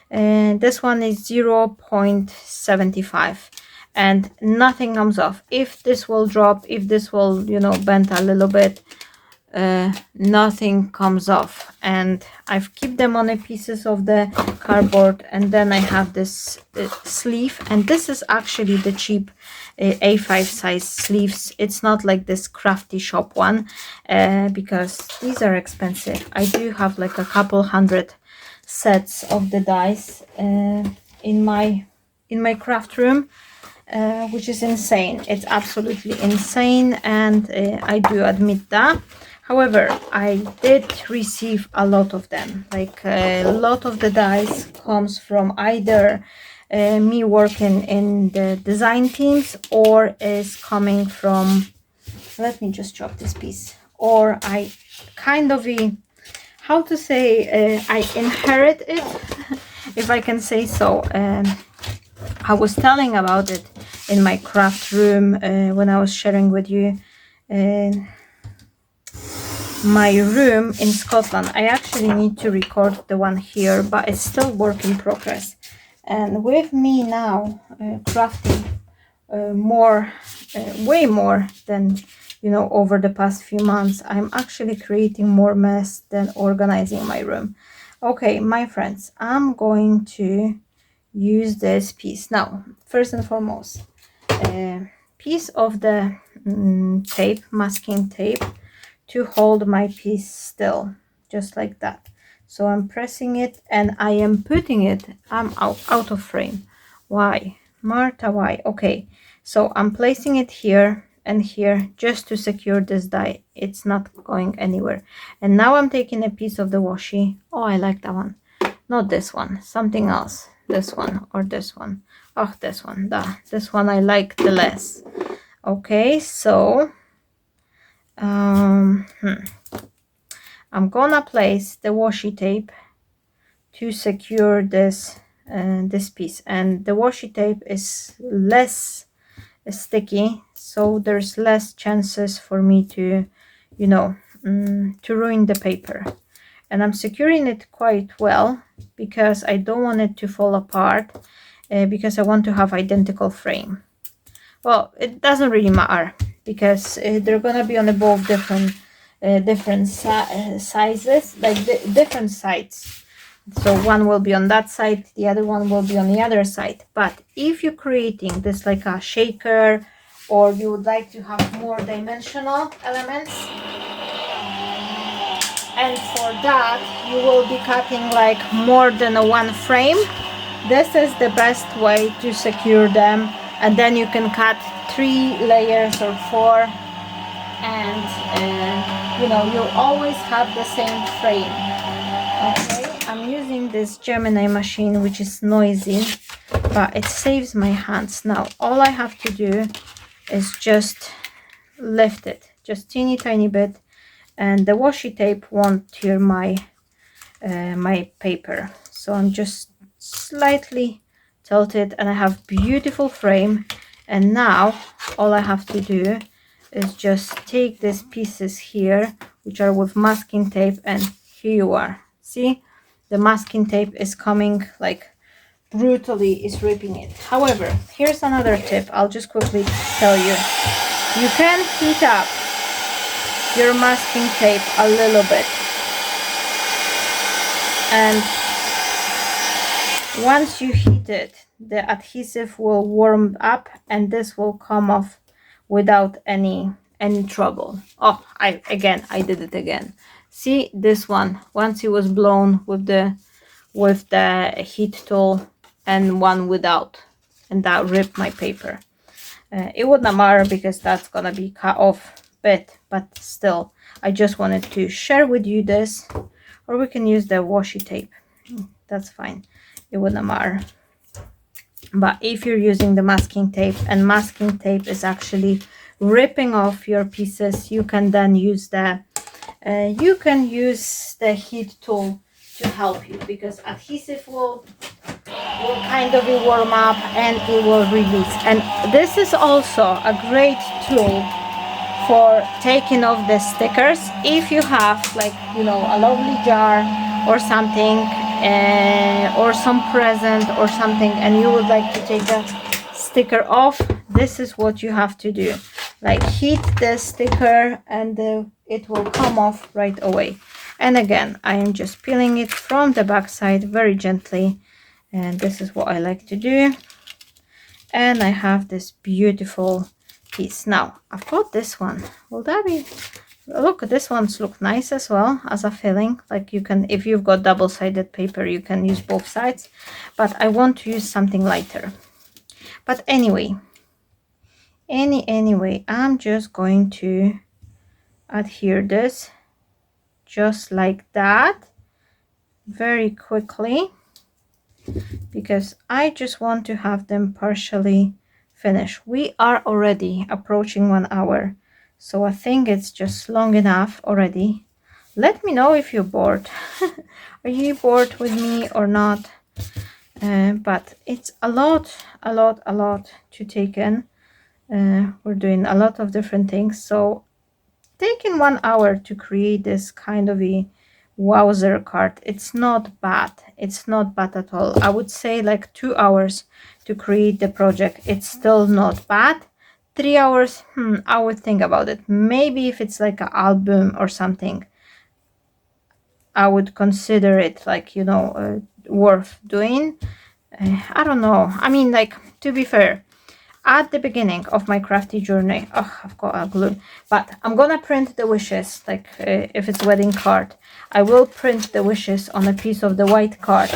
and this one is 0.75, and nothing comes off. If this will drop, if this will, you know, bend a little bit, nothing comes off. And I've kept them on a pieces of the cardboard, and then I have this sleeve, and this is actually the cheap A5 size sleeves. It's not like this crafty shop one, because these are expensive. I do have like a couple hundred sets of the dies in my craft room, which is insane. It's absolutely insane, and I do admit that. However, I did receive a lot of them. Like a lot of the dies comes from either me working in the design teams, or is coming from, let me just chop this piece, or I kind of how to say, I inherit it, if I can say so. I was telling about it in my craft room when I was sharing with you my room in Scotland. I actually need to record the one here, but it's still work in progress. And with me now crafting way more than, you know, over the past few months, I'm actually creating more mess than organizing my room. Okay, my friends, I'm going to use this piece. Now, first and foremost, a piece of the tape, masking tape, to hold my piece still, just like that. So I'm pressing it and I am putting it, I'm out of frame. Why? Marta, why? Okay, so I'm placing it here and here just to secure this die. It's not going anywhere. And now I'm taking a piece of the washi. Oh, I like that one. Not this one, something else. This one or this one. Oh, this one. This one I like the less. Okay, so I'm gonna place the washi tape to secure this this piece, and the washi tape is less sticky, so there's less chances for me to, you know, to ruin the paper. And I'm securing it quite well because I don't want it to fall apart, because I want to have identical frame. Well, it doesn't really matter because they're gonna be on both different sizes, like different sides. So one will be on that side, the other one will be on the other side. But if you're creating this like a shaker, or you would like to have more dimensional elements, and for that you will be cutting like more than one frame, this is the best way to secure them. And then you can cut 3 layers or 4, and you know, you always have the same frame. Okay, I'm using this Gemini machine, which is noisy, but it saves my hands. Now all I have to do is just lift it just teeny tiny bit, and the washi tape won't tear my my paper. So I'm just slightly tilted and I have beautiful frame. And now all I have to do is just take these pieces here, which are with masking tape, and here you are. See, the masking tape is coming like brutally, is ripping it. However, here's another tip I'll just quickly tell you. You can heat up your masking tape a little bit, and once you heat it, the adhesive will warm up and this will come off without any trouble. Oh, I did it again. See, this one, once it was blown with the heat tool, and one without, and that ripped my paper. It wouldn't matter because that's gonna be cut off bit, but still, I just wanted to share with you this. Or we can use the washi tape, that's fine, it wouldn't matter. But if you're using the masking tape, and masking tape is actually ripping off your pieces, you can then use the heat tool to help you, because adhesive will kind of warm up and it will release. And this is also a great tool for taking off the stickers. If you have, like, you know, a lovely jar or something, or some present or something, and you would like to take the sticker off, this is what you have to do. Like, heat the sticker and it will come off right away. And again, I am just peeling it from the back side very gently, and this is what I like to do. And I have this beautiful piece. Now I've got this one. Will that be, look, this one's look nice as well as a filling. Like, you can, if you've got double-sided paper, you can use both sides, but I want to use something lighter. But anyway, I'm just going to adhere this just like that very quickly, because I just want to have them partially finished. We are already approaching 1 hour, so I think it's just long enough already. Let me know if you're bored. Are you bored with me or not? But it's a lot to take in. We're doing a lot of different things, so taken 1 hour to create this kind of a wowzer card. It's not bad. It's not bad at all. I would say like 2 hours to create the project. It's still not bad. 3 hours, I would think about it. Maybe if it's like an album or something, I would consider it like, you know, worth doing. I don't know. I mean, like, to be fair, at the beginning of my crafty journey, oh, I've got a glue, but I'm gonna print the wishes, like if it's wedding card, I will print the wishes on a piece of the white card,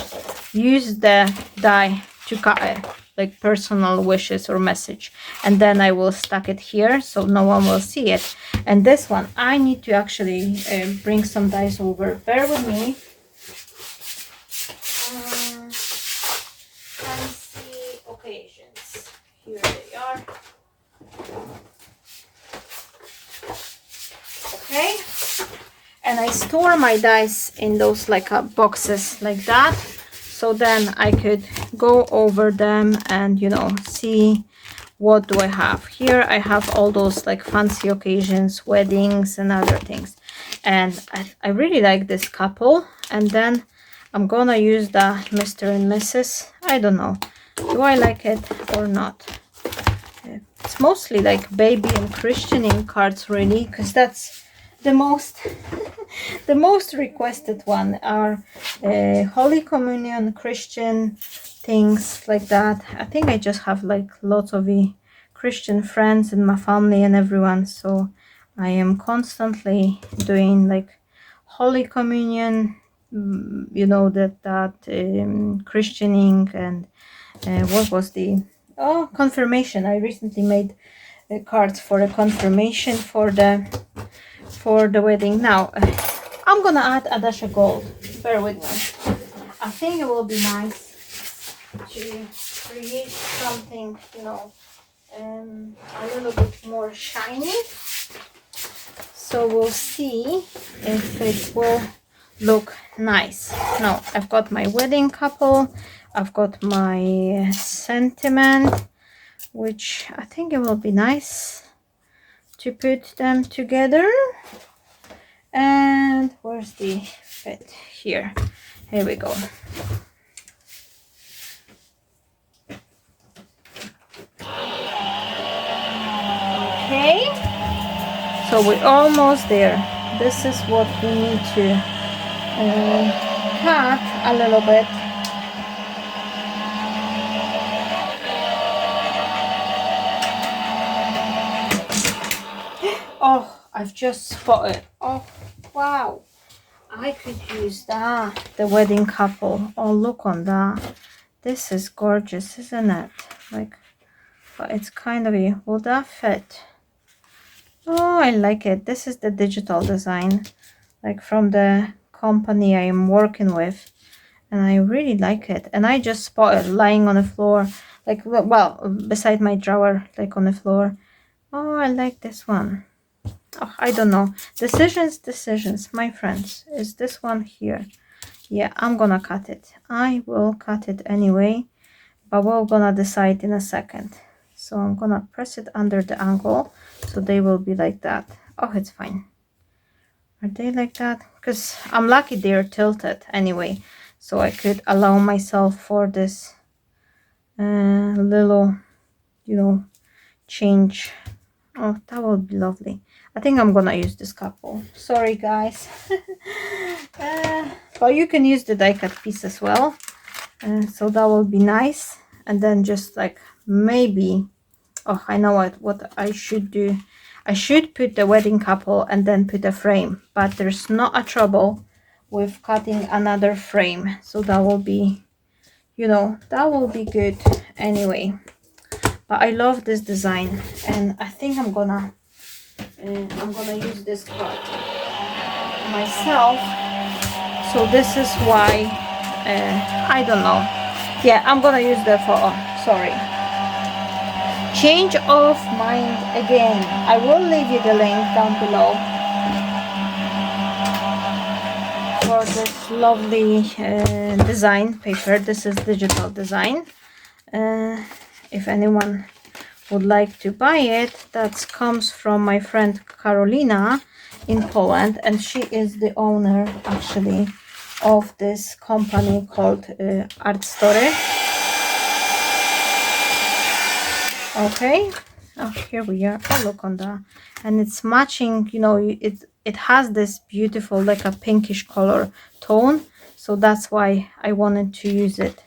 use the die to cut it, like personal wishes or message, and then I will stack it here so no one will see it. And this one, I need to actually bring some dies over. Bear with me. Fancy occasions. Here they are. Okay. And I store my dice in those like boxes like that. So then I could go over them and, you know, see what do I have. Here I have all those like fancy occasions, weddings and other things. And I really like this couple. And then I'm gonna use the Mr. and Mrs. I don't know. Do I like it or not? It's mostly like baby and christening cards really, because that's the most the most requested one are Holy Communion, Christian things like that. I think I just have like lots of Christian friends in my family and everyone, so I am constantly doing like Holy Communion, you know, that christening, and what was the confirmation. I recently made cards for a confirmation for the wedding. Now I'm gonna add a dash of gold. Bear with me. I think it will be nice to create something, you know, a little bit more shiny. So we'll see if it will look nice. Now I've got my wedding couple, I've got my sentiment, which I think it will be nice to put them together. And where's the fit? Here we go. Okay, so we're almost there. This is what we need to cut a little bit. Oh, I've just spotted. Oh, wow. I could use that. The wedding couple. Oh, look on that. This is gorgeous, isn't it? Like, but it's kind of a, will that fit? Oh, I like it. This is the digital design, like from the company I am working with. And I really like it. And I just spotted lying on the floor, like, well, beside my drawer, like on the floor. Oh, I like this one. Oh, I don't know. Decisions, my friends. Is this one here? Yeah, I'm gonna cut it. I will cut it anyway, but we're gonna decide in a second. So I'm gonna press it under the angle, so they will be like that. Oh, it's fine. Are they like that? Because I'm lucky they're tilted anyway, so I could allow myself for this little, you know, change. Oh, that will be lovely. I think I'm gonna use this couple. Sorry guys. But you can use the die cut piece as well. So that will be nice. And then just like maybe, oh, I know what I should do. I should put the wedding couple and then put a frame, but there's not a trouble with cutting another frame. So that will be, you know, that will be good anyway. But I love this design, and I think I'm gonna use this card myself. So this is why I don't know. Yeah, I'm gonna use the photo. Sorry. Change of mind again. I will leave you the link down below for this lovely design paper. This is digital design. If anyone would like to buy it, that comes from my friend Karolina in Poland, and she is the owner actually of this company called Art Story. Okay, oh, here we are. Oh, look on that, and it's matching, you know, it has this beautiful like a pinkish color tone, so that's why I wanted to use it.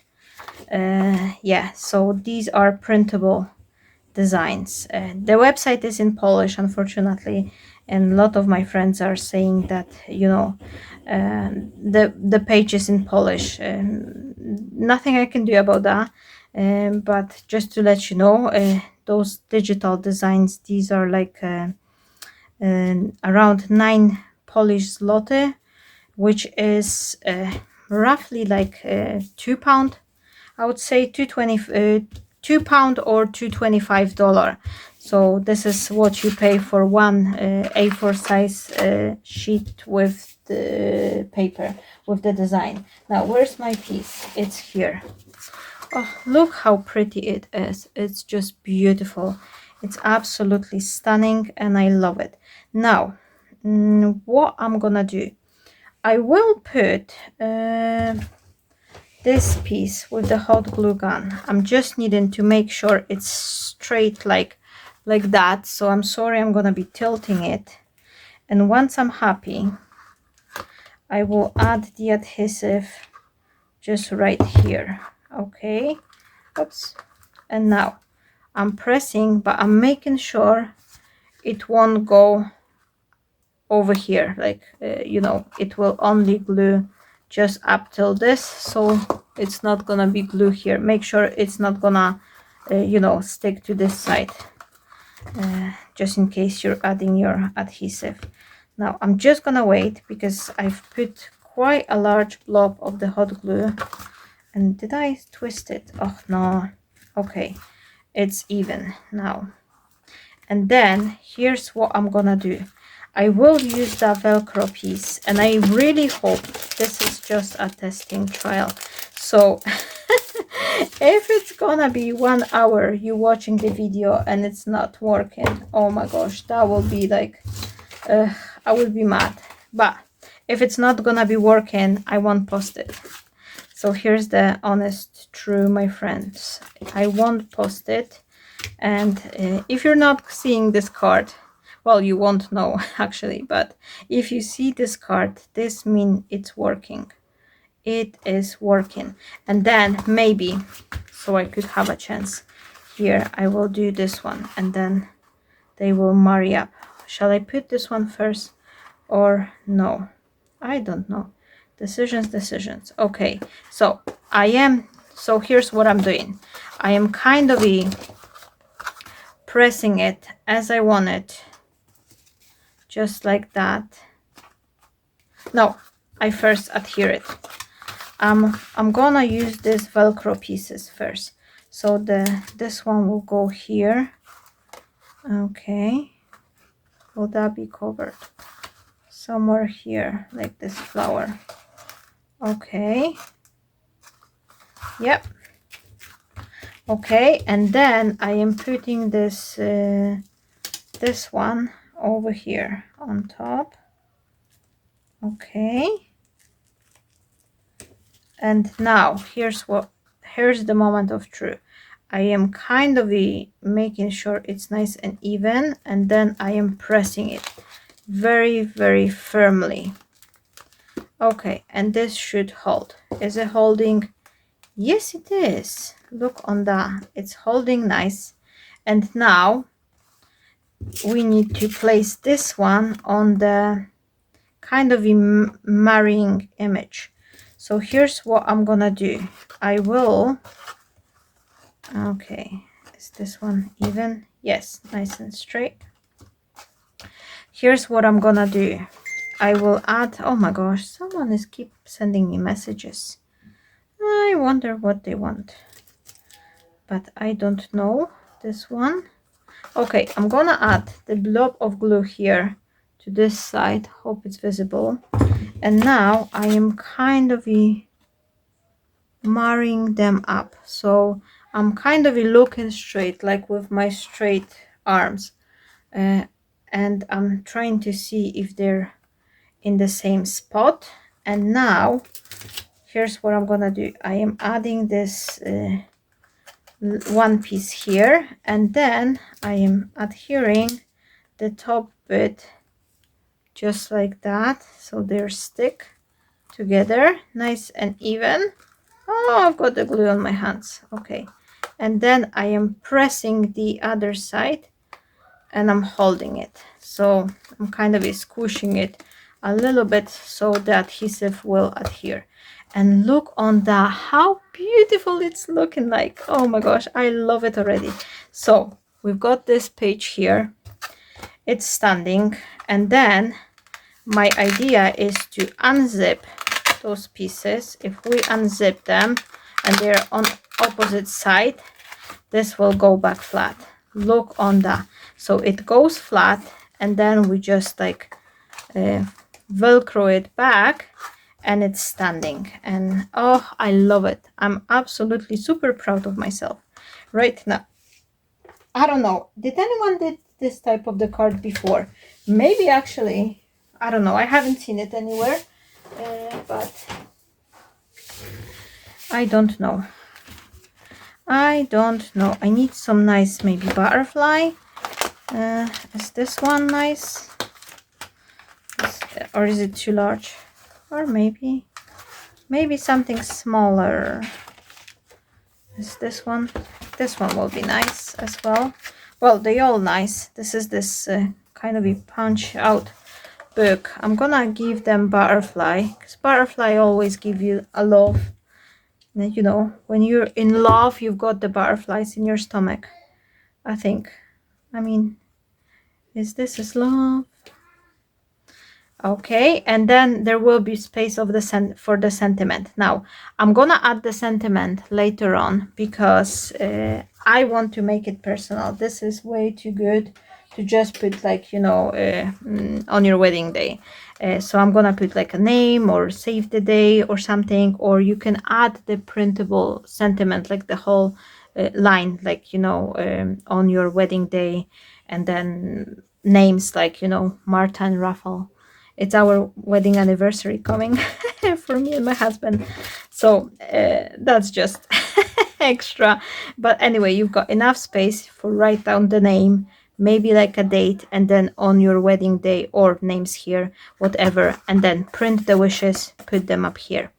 Yeah, so these are printable designs. The website is in Polish, unfortunately, and a lot of my friends are saying that, you know, the page is in Polish. Nothing I can do about that. But just to let you know, those digital designs, these are like around 9 Polish zloty, which is roughly like £2. I would say £2 or $2.25. So this is what you pay for one A4 size sheet with the paper, with the design. Now, where's my piece? It's here. Oh, look how pretty it is. It's just beautiful. It's absolutely stunning and I love it. Now, what I'm gonna do, I will put this piece with the hot glue gun. I'm just needing to make sure it's straight like that. So I'm sorry, I'm gonna be tilting it. And once I'm happy, I will add the adhesive just right here. Okay, oops. And now I'm pressing, but I'm making sure it won't go over here, like you know, it will only glue just up till this, so it's not gonna be glue here. Make sure it's not gonna you know, stick to this side, just in case you're adding your adhesive. Now I'm just gonna wait because I've put quite a large blob of the hot glue. And did I twist it? Oh no. Okay, it's even now. And then here's what I'm gonna do. I will use that Velcro piece, and I really hope this is just a testing trial. So if it's gonna be 1 hour you watching the video and it's not working, oh my gosh, that will be like I will be mad. But if it's not gonna be working, I won't post it. So here's the honest truth, my friends. I won't post it. And if you're not seeing this card, well, you won't know actually, but if you see this card, this means it's working. It is working. And then maybe, so I could have a chance here, I will do this one and then they will marry up. Shall I put this one first or no? I don't know. Decisions. Okay, so so here's what I'm doing. I am kind of pressing it as I want it, just like that. No, I first adhere it. I'm gonna use these Velcro pieces first. So this one will go here. Okay, will that be covered? Somewhere here, like this flower. Okay, yep. Okay, and then I am putting this this one over here on top. Okay, and now here's the moment of truth. I am kind of making sure it's nice and even, and then I am pressing it very, very firmly. Okay, and this should hold. Is it holding? Yes, it is. Look on that. It's holding nice. And now we need to place this one on the kind of marrying image. So here's what I'm gonna do. I will, okay, is this one even? Yes, nice and straight. Here's what I'm gonna do. I will add, oh my gosh, someone is keep sending me messages. I wonder what they want, but I don't know this one. Okay, I'm gonna add the blob of glue here to this side. Hope it's visible. And now I am kind of marrying them up. So I'm kind of looking straight, like with my straight arms, and I'm trying to see if they're in the same spot. And now here's what I'm gonna do. I am adding this one piece here, and then I am adhering the top bit just like that, so they're stick together nice and even. Oh, I've got the glue on my hands. Okay, and then I am pressing the other side and I'm holding it, so I'm kind of squishing it a little bit so the adhesive will adhere. And look on that, how beautiful it's looking like. Oh my gosh, I love it already. So we've got this page here, it's standing, and then my idea is to unzip those pieces. If we unzip them and they're on opposite side, this will go back flat. Look on that, so it goes flat, and then we just like velcro it back and it's standing. And oh, I love it. I'm absolutely super proud of myself right now. I don't know, did anyone did this type of the card before? Maybe, actually, I don't know, I haven't seen it anywhere, but I don't know. I need some nice, maybe butterfly. Is this one nice? Or is it too large? Or maybe something smaller. Is this one? This one will be nice as well. Well, they all nice. This is this kind of a punch out book. I'm gonna give them butterfly, because butterfly always give you a love. You know, when you're in love, you've got the butterflies in your stomach, I think. I mean, is this is love? Okay, and then there will be space of the for the sentiment. Now I'm gonna add the sentiment later on, because I want to make it personal. This is way too good to just put, like, you know, on your wedding day. So I'm gonna put like a name or save the day or something, or you can add the printable sentiment, like the whole line, like, you know, on your wedding day, and then names like, you know, Marta and Raphael. It's our wedding anniversary coming for me and my husband, so that's just extra. But anyway, you've got enough space for write down the name, maybe like a date, and then on your wedding day, or names here, whatever, and then print the wishes, put them up here.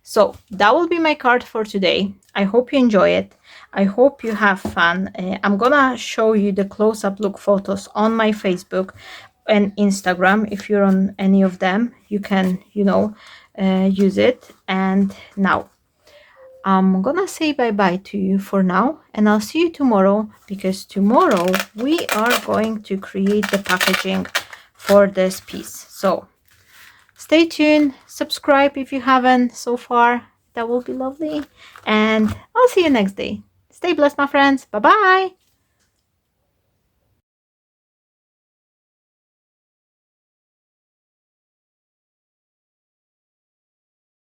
So that will be my card for today. I hope you enjoy it. I hope you have fun. I'm gonna show you the close-up look photos on my Facebook and Instagram. If you're on any of them, you can, you know, use it. And now I'm gonna say bye-bye to you for now, and I'll see you tomorrow, because tomorrow we are going to create the packaging for this piece. So stay tuned, subscribe if you haven't so far, that will be lovely, and I'll see you next day. Stay blessed, my friends. Bye bye.